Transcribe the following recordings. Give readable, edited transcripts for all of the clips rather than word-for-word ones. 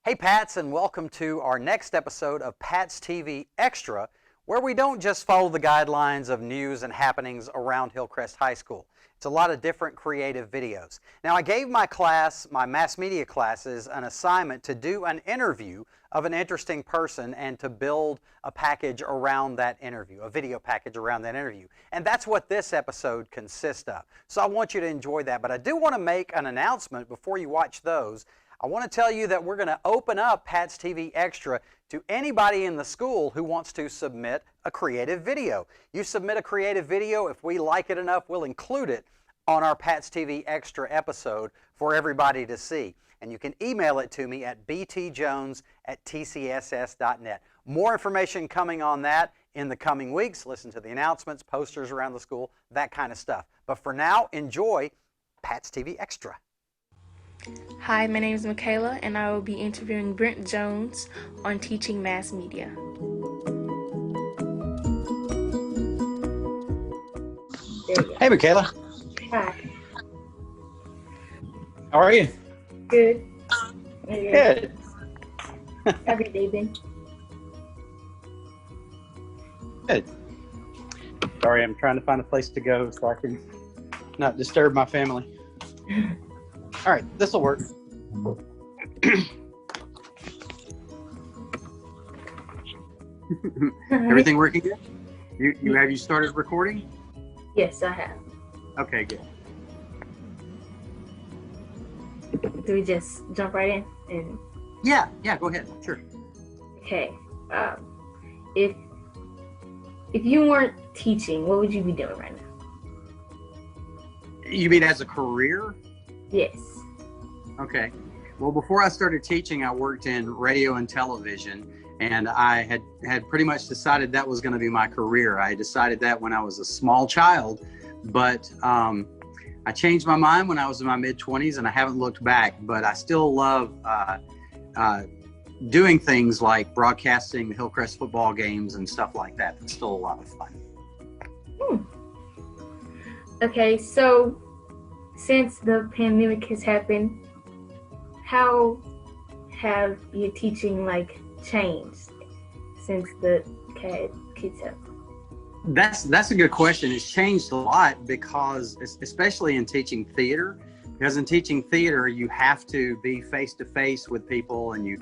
Hey Pats, and welcome to our next episode of PATS TV Extra, where we don't just follow the guidelines of news and happenings around Hillcrest High School. It's a lot of different creative videos. Now, I gave my class, my mass media classes, an assignment to do an interview of an interesting person and to build a package around that interview, a video package around that interview. And that's what this episode consists of. So I want you to enjoy that. But I do want to make an announcement before you watch those. I want to tell you that we're going to open up PATS TV Extra to anybody in the school who wants to submit a creative video. You submit a creative video, if we like it enough, we'll include it on our PATS TV Extra episode for everybody to see. And you can email it to me at btjones@tcss.net. More information coming on that in the coming weeks. Listen to the announcements, posters around the school, that kind of stuff. But for now, enjoy PATS TV Extra. Hi, my name is Michaela, and I will be interviewing Brent Jones on teaching mass media. There you go. Hey, Michaela. Hi. How are you? Good. Good. How's your day been? Good. Sorry, I'm trying to find a place to go so I can not disturb my family. All right, this will work. Everything working good? You started recording? Yes, I have. Okay, good. Do we just jump right in? And Yeah, go ahead. Sure. okay. If you weren't teaching, what would you be doing right now? You mean as a career? Yes. Okay. Well, before I started teaching, I worked in radio and television, and I had pretty much decided that was going to be my career. I decided that when I was a small child, but I changed my mind when I was in my mid-20s, and I haven't looked back. But I still love doing things like broadcasting the Hillcrest football games and stuff like that. It's still a lot of fun. Okay, so since the pandemic has happened, how have your teaching changed since the kids have? That's a good question. It's changed a lot because, especially in teaching theater, because in teaching theater, you have to be face to face with people, and you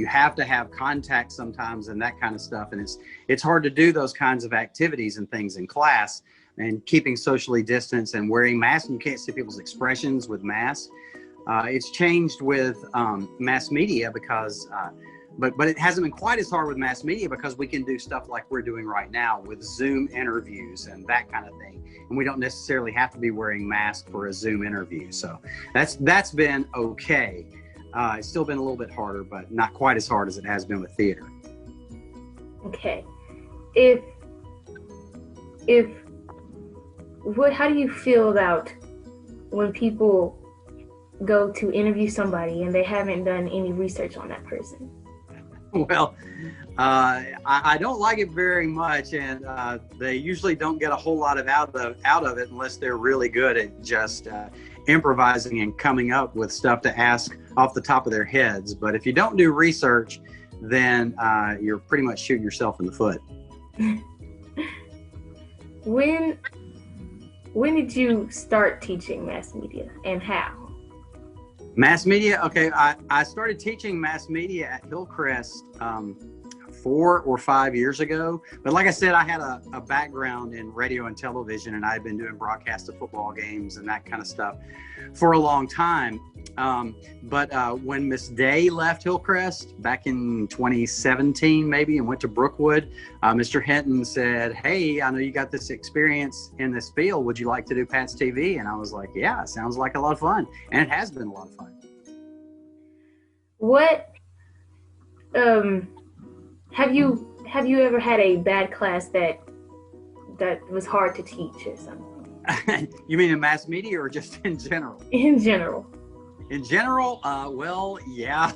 have to have contact sometimes and that kind of stuff. And it's hard to do those kinds of activities and things in class, and keeping socially distanced and wearing masks. And you can't see people's expressions with masks. It's changed with mass media because, but it hasn't been quite as hard with mass media because we can do stuff like we're doing right now with Zoom interviews and that kind of thing. And we don't necessarily have to be wearing masks for a Zoom interview. So that's been okay. It's still been a little bit harder, but not quite as hard as it has been with theater. Okay. How do you feel about when people go to interview somebody and they haven't done any research on that person? Well, I don't like it very much, and they usually don't get a whole lot out of it unless they're really good at just improvising and coming up with stuff to ask off the top of their heads. But if you don't do research, then you're pretty much shooting yourself in the foot. When did you start teaching mass media, and how? Mass media, okay, I started teaching mass media at Hillcrest 4 or 5 years ago. But like I said, I had a background in radio and television, and I had been doing broadcasts of football games and that kind of stuff for a long time. But when Miss Day left Hillcrest back in 2017 maybe and went to Brookwood, Mr. Hinton said, "Hey, I know you got this experience in this field. Would you like to do PATS TV?" And I was like, "Yeah, it sounds like a lot of fun." And it has been a lot of fun. What have you ever had a bad class that was hard to teach or something? You mean in mass media or just in general? In general. In general, well, yeah.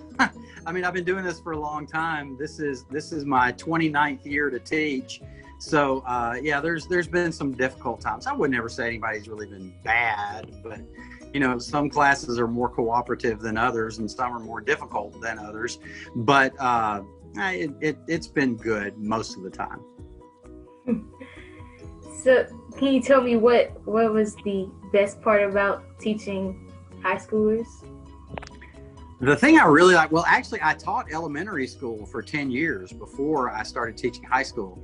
I mean, I've been doing this for a long time. This is my 29th year to teach. So, yeah, there's been some difficult times. I would never say anybody's really been bad, but Some classes are more cooperative than others, and some are more difficult than others. But it's been good most of the time. So, can you tell me what was the best part about teaching high schoolers? The thing I really like, well, actually, I taught elementary school for 10 years before I started teaching high school.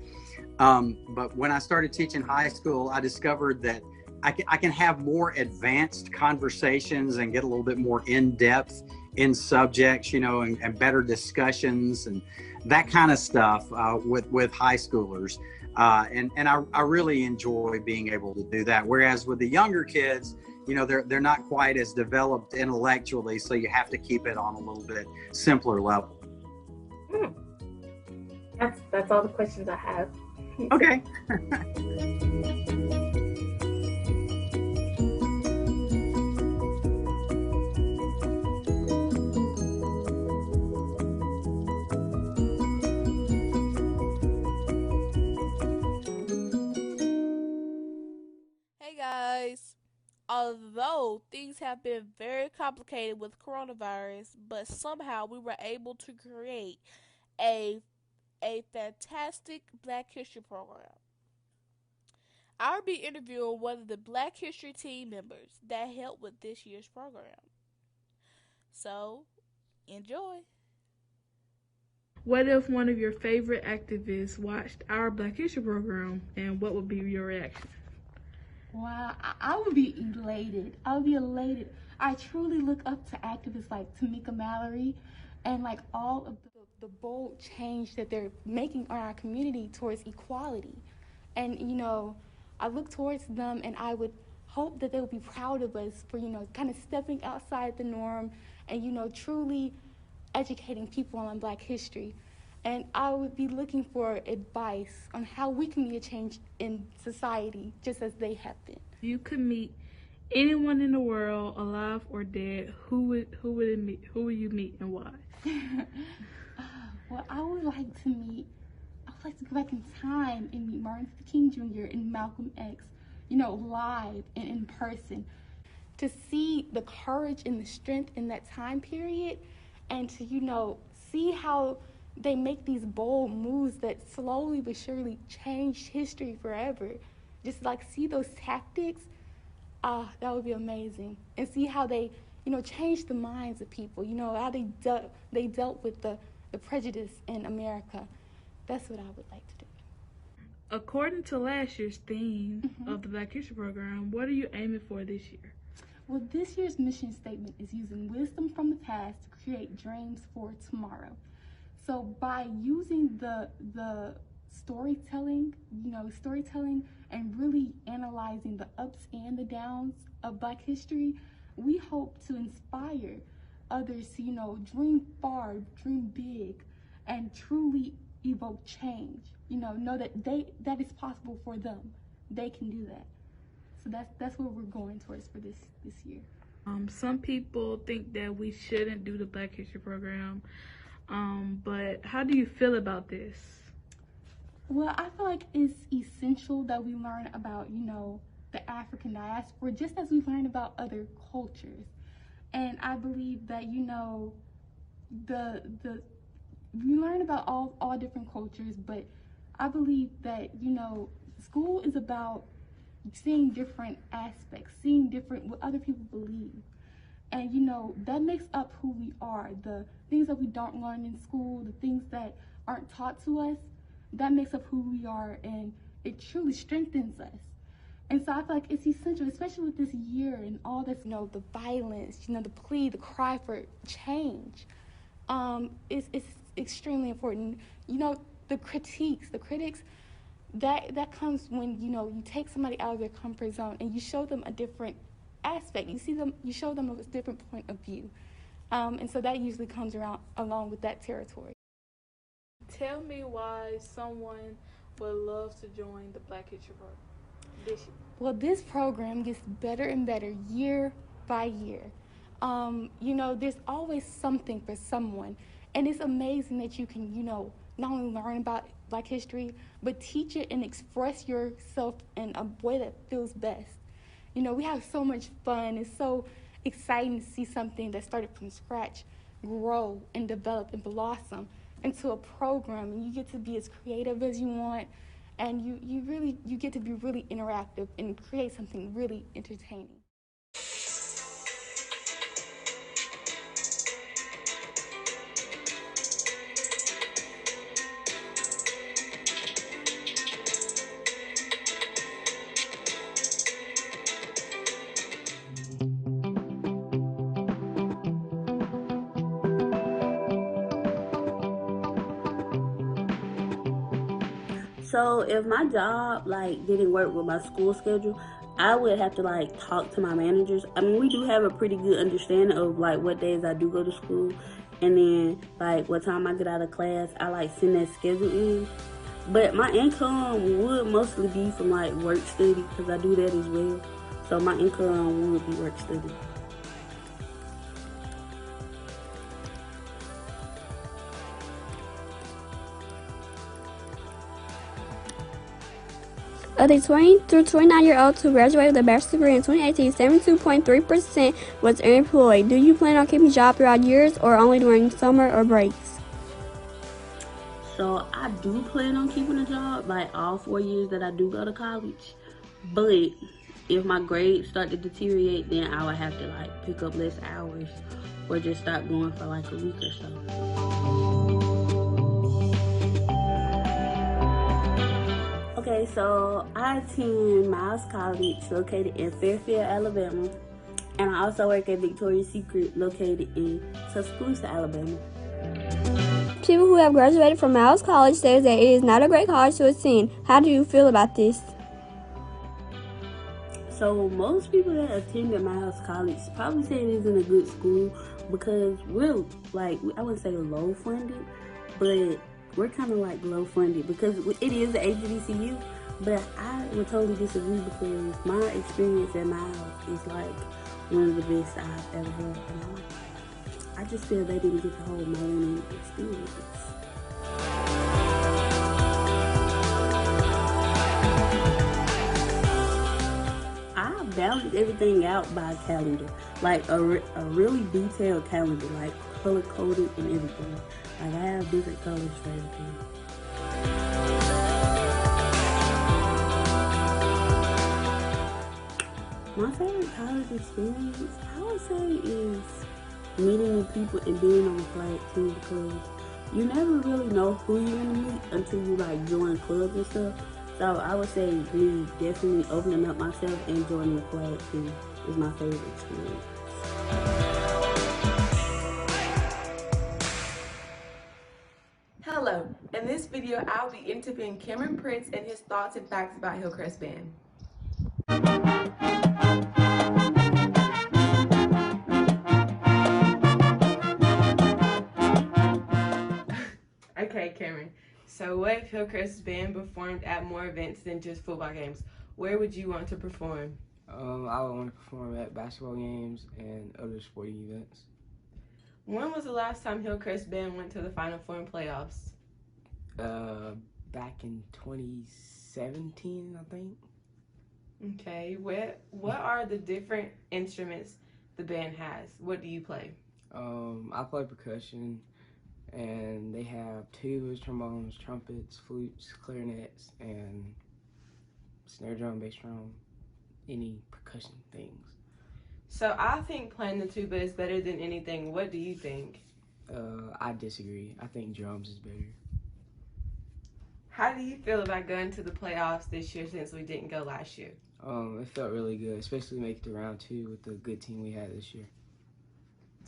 But when I started teaching high school, I discovered that I can have more advanced conversations and get a little bit more in depth in subjects, and better discussions and that kind of stuff with high schoolers. And I really enjoy being able to do that. Whereas with the younger kids, they're not quite as developed intellectually, so you have to keep it on a little bit simpler level. That's all the questions I have. Okay. Hey guys! Although things have been very complicated with coronavirus, but somehow we were able to create a fantastic Black History program. I'll be interviewing one of the Black History team members that helped with this year's program. So, enjoy! What if one of your favorite activists watched our Black History program, and what would be your reaction? Wow, I would be elated. I would be elated. I truly look up to activists like Tamika Mallory and like all of the bold change that they're making on our community towards equality. And, I look towards them and I would hope that they would be proud of us for, kind of stepping outside the norm and, truly educating people on Black history. And I would be looking for advice on how we can be a change in society, just as they have been. If you could meet anyone in the world, alive or dead, who would you meet and why? Well, I would like to go back in time and meet Martin Luther King Jr. and Malcolm X, live and in person. To see the courage and the strength in that time period, and to, see how they make these bold moves that slowly but surely changed history forever. Just see those tactics, that would be amazing. And see how they, changed the minds of people, how they dealt with the prejudice in America. That's what I would like to do. According to last year's theme of the Black History program, what are you aiming for this year? Well, this year's mission statement is using wisdom from the past to create dreams for tomorrow. So by using the storytelling and really analyzing the ups and the downs of Black history, we hope to inspire others to, dream far, dream big, and truly evoke change. Know that is possible for them. They can do that. So that's where we're going towards for this year. Some people think that we shouldn't do the Black History program, but how do you feel about this? Well, I feel like it's essential that we learn about, the African diaspora, just as we learn about other cultures. And I believe that, we learn about all different cultures, but I believe that, school is about seeing different aspects, seeing different what other people believe. And that makes up who we are. The things that we don't learn in school, the things that aren't taught to us, that makes up who we are, and it truly strengthens us. And so I feel like it's essential, especially with this year and all this, the violence, the plea, the cry for change. It's extremely important. The critics, that comes when, you take somebody out of their comfort zone and you show them a different aspect. You show them a different point of view. And so that usually comes along with that territory. Tell me why someone would love to join the Black History program this year. Well, this program gets better and better year by year. There's always something for someone. And it's amazing that you can, not only learn about Black history, but teach it and express yourself in a way that feels best. You know, we have so much fun. It's so exciting to see something that started from scratch grow and develop and blossom into a program, and you get to be as creative as you want, and you get to be really interactive and create something really entertaining. So if my job like didn't work with my school schedule, I would have to like talk to my managers. I mean, we do have a pretty good understanding of like what days I do go to school, and then like what time I get out of class. I like send that schedule in. But my income would mostly be from like work study because I do that as well. So my income would be work study. Of the 20 through 29-year-olds who graduated with a bachelor's degree in 2018, 72.3% was unemployed. Do you plan on keeping a job throughout years or only during summer or breaks? So I do plan on keeping a job like all 4 years that I do go to college. But if my grades start to deteriorate, then I would have to like pick up less hours or just stop going for like a week or so. Okay, so I attend Miles College located in Fairfield, Alabama. And I also work at Victoria's Secret located in Tuscaloosa, Alabama. People who have graduated from Miles College say that it is not a great college to attend. How do you feel about this? So most people that attend Miles College probably say it isn't a good school because we're like, I wouldn't say low funded, but we're kind of like low funded because it is an HBCU. But I would totally disagree because my experience at Miles is like one of the best I've ever had. And I just feel they didn't get the whole learning experience. I balanced everything out by calendar, like a really detailed calendar, like color coded and everything. Like I have different colors for everything. My favorite college experience, I would say, is meeting new people and being on the flag team because you never really know who you're gonna meet until you like join clubs and stuff. So I would say me definitely opening up myself and joining the flag team is my favorite experience. Hello, in this video I'll be interviewing Cameron Prince and his thoughts and facts about Hillcrest Band. Okay, Cameron, so what if Hillcrest Band performed at more events than just football games? Where would you want to perform? I would want to perform at basketball games and other sporting events. When was the last time Hillcrest Band went to the Final Four and playoffs? Back in 2017, I think. Okay, what are the different instruments the band has? What do you play? I play percussion, and they have tubas, trombones, trumpets, flutes, clarinets, and snare drum, bass drum, any percussion things. So I think playing the tuba is better than anything. What do you think? I disagree. I think drums is better. How do you feel about going to the playoffs this year since we didn't go last year? It felt really good, especially making it to round 2 with the good team we had this year.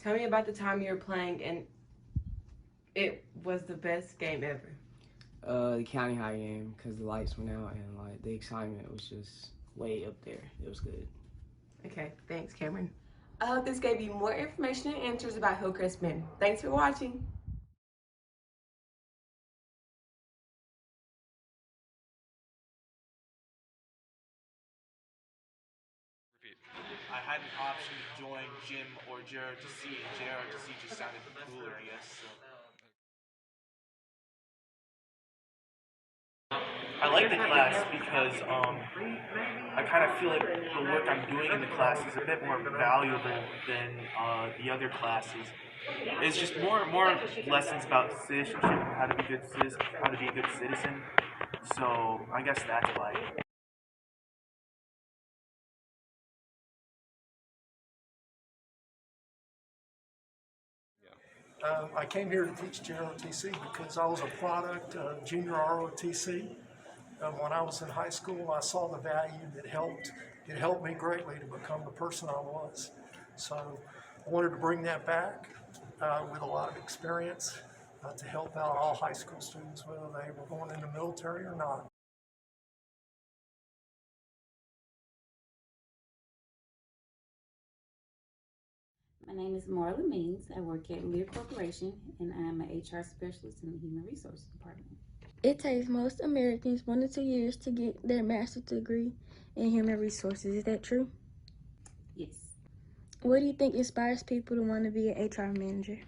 Tell me about the time you were playing and it was the best game ever. The county high game, because the lights went out and like the excitement was just way up there. It was good. Okay, thanks, Cameron. I hope this gave you more information and answers about Hillcrest Band. Thanks for watching. I had an option to join Jim or Jared to see, and Jared to see just sounded cooler, I guess. So. I like the class because I kind of feel like the work I'm doing in the class is a bit more valuable than the other classes. It's just more lessons about citizenship, how to be good citizen, how to be a good citizen. So I guess that's why. I came here to teach JROTC because I was a product of junior ROTC. When I was in high school, I saw the value that it helped me greatly to become the person I was. So I wanted to bring that back with a lot of experience to help out all high school students, whether they were going in the military or not. My name is Marla Means. I work at Lear Corporation, and I'm an HR specialist in the Human Resources Department. It takes most Americans 1 to 2 years to get their master's degree in human resources. Is that true? Yes. What do you think inspires people to want to be an HR manager?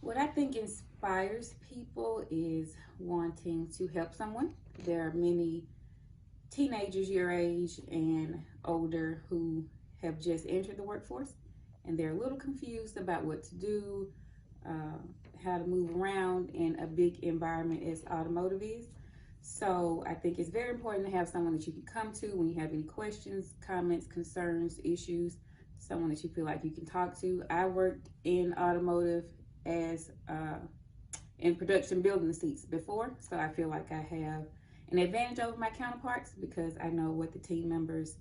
What I think inspires people is wanting to help someone. There are many teenagers your age and older who have just entered the workforce, and they're a little confused about what to do, how to move around in a big environment as automotive is. So I think it's very important to have someone that you can come to when you have any questions, comments, concerns, issues, someone that you feel like you can talk to. I worked in automotive as in production building the seats before, so I feel like I have an advantage over my counterparts because I know what the team members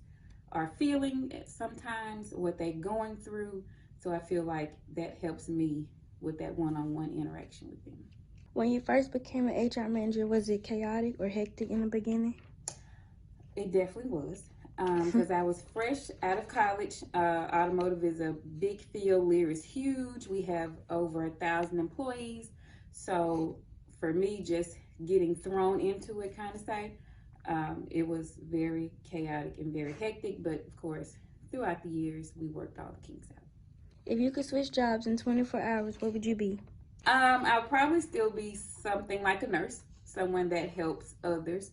are feeling sometimes, what they're going through. So I feel like that helps me with that one-on-one interaction with them. When you first became an HR manager, was it chaotic or hectic in the beginning? It definitely was, because I was fresh out of college. Automotive is a big field. Lear is huge. We have over 1,000 employees. So for me, just getting thrown into it, kind of say, it was very chaotic and very hectic. But of course, throughout the years, we worked all the kinks out. If you could switch jobs in 24 hours, what would you be? I'll probably still be something like a nurse, someone that helps others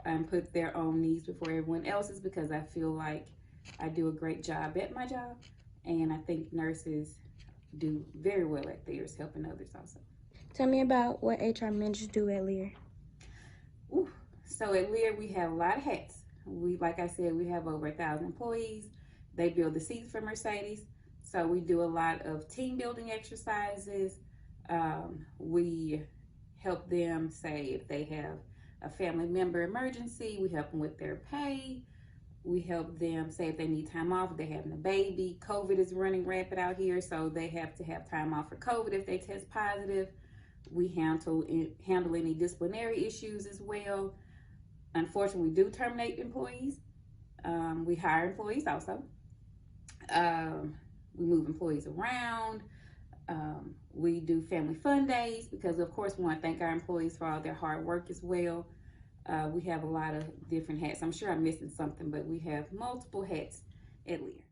and put their own needs before everyone else's, because I feel like I do a great job at my job, and I think nurses do very well at theirs, helping others also. Tell me about what HR managers do at Lear. So at Lear, we have a lot of hats. Like I said, we have over 1,000 employees. They build the seats for Mercedes. So we do a lot of team building exercises. We help them, say, if they have a family member emergency, we help them with their pay. We help them, say, if they need time off, if they're having a baby. COVID is running rampant out here, so they have to have time off for COVID if they test positive. We handle any disciplinary issues as well. Unfortunately, we do terminate employees. We hire employees also. We move employees around. We do family fun days because, of course, we want to thank our employees for all their hard work as well. We have a lot of different hats. I'm sure I'm missing something, but we have multiple hats at Lear.